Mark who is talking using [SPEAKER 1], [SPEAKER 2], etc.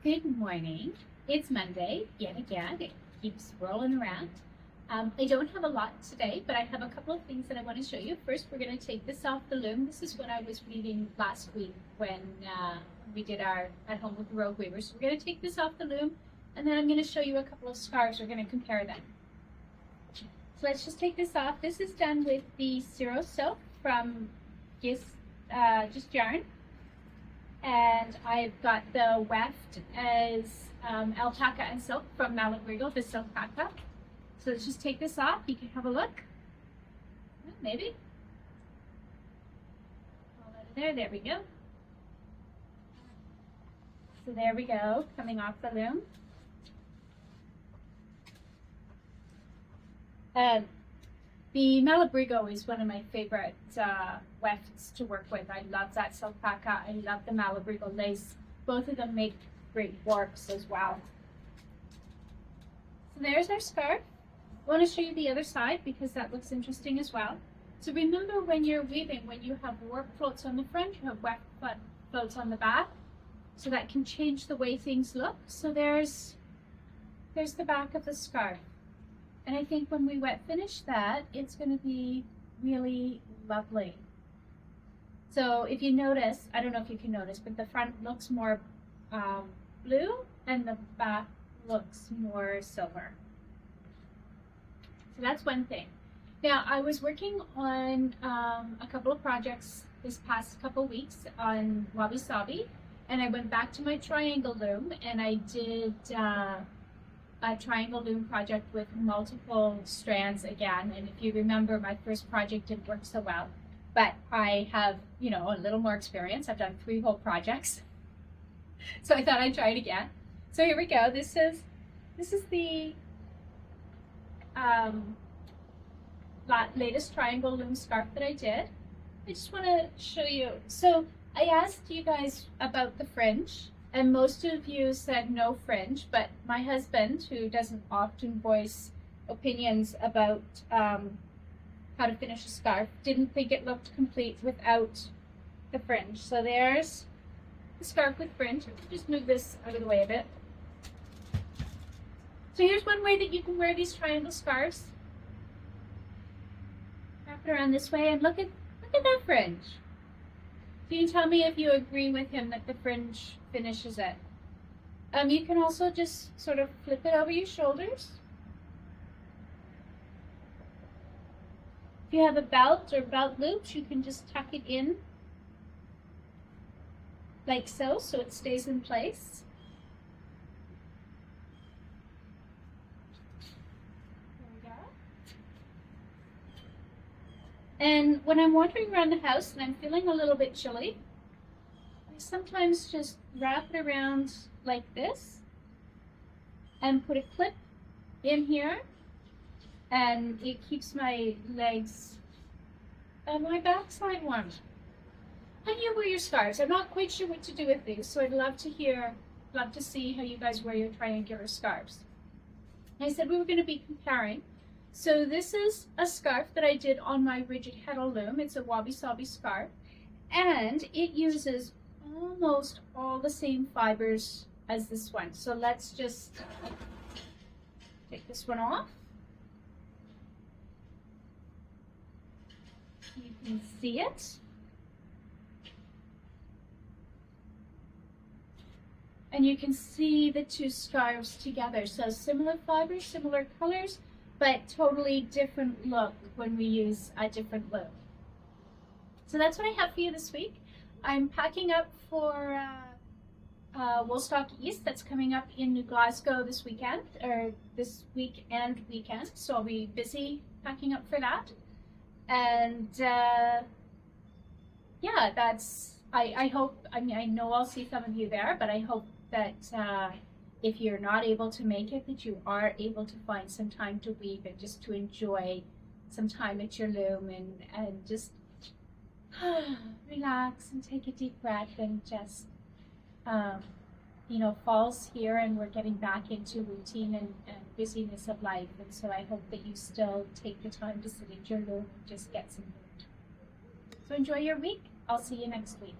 [SPEAKER 1] Good morning. It's Monday yet again. It keeps rolling around. I don't have a lot today, but I have a couple of things that I want to show you. First, we're going to take this off the loom. This is what I was weaving last week when we did our at home with the rogue weavers. So we're going to take this off the loom, and then I'm going to show you a couple of scarves. We're going to compare them. So let's just take this off. This is done with the Zero Silk from Just Yarn. And I've got the weft as alpaca and silk from Malabrigo, the silk paca. So let's just take this off. You can have a look. Maybe. All out of there. There we go. So there we go, coming off the loom. The Malabrigo is one of my favorite wefts to work with. I love that silk paca. I love the Malabrigo lace. Both of them make great warps as well. So there's our scarf. I want to show you the other side because that looks interesting as well. So remember when you're weaving, when you have warp floats on the front, you have weft floats on the back. So that can change the way things look. So there's the back of the scarf. And I think when we wet finish that, it's going to be really lovely. So if you notice, I don't know if you can notice, but the front looks more blue and the back looks more silver. So that's one thing. Now I was working on a couple of projects this past couple of weeks on Wabi Sabi, and I went back to my triangle loom and I did a triangle loom project with multiple strands again. And if you remember, my first project didn't work so well, but I have, you know, a little more experience. I've done 3 whole projects. So I thought I'd try it again. So here we go. This is the latest triangle loom scarf that I did. I just want to show you. So I asked you guys about the fringe, and most of you said no fringe, but my husband, who doesn't often voice opinions about how to finish a scarf, didn't think it looked complete without the fringe. So there's the scarf with fringe. Just move this out of the way a bit. So here's one way that you can wear these triangle scarves. Wrap it around this way and look at that fringe. So you can tell me if you agree with him that the fringe finishes it. You can also just sort of flip it over your shoulders. If you have a belt or belt loops, you can just tuck it in like so it stays in place. There we go. And when I'm wandering around the house and I'm feeling a little bit chilly, I sometimes just wrap it around like this and put a clip in here, and it keeps my legs and my backside warm. How do you wear your scarves? I'm not quite sure what to do with these, so I'd love to see how you guys wear your triangular scarves. I said we were going to be comparing. So this is a scarf that I did on my rigid Heddle loom. It's a Wabi Sabi scarf, and it uses almost all the same fibers as this one. So let's just take this one off. You can see it. And you can see the 2 scarves together. So similar fibers, similar colors, but totally different look when we use a different loom. So that's what I have for you this week. I'm packing up for Woolstock East that's coming up in New Glasgow this weekend, or this week and weekend. So I'll be busy packing up for that. And yeah, I hope, I mean, I know I'll see some of you there, but I hope that if you're not able to make it, that you are able to find some time to weave and just to enjoy some time at your loom and just relax and take a deep breath and just, you know, fall's here and we're getting back into routine and busyness of life. And so I hope that you still take the time to sit at your loom and just get some food. So enjoy your week. I'll see you next week.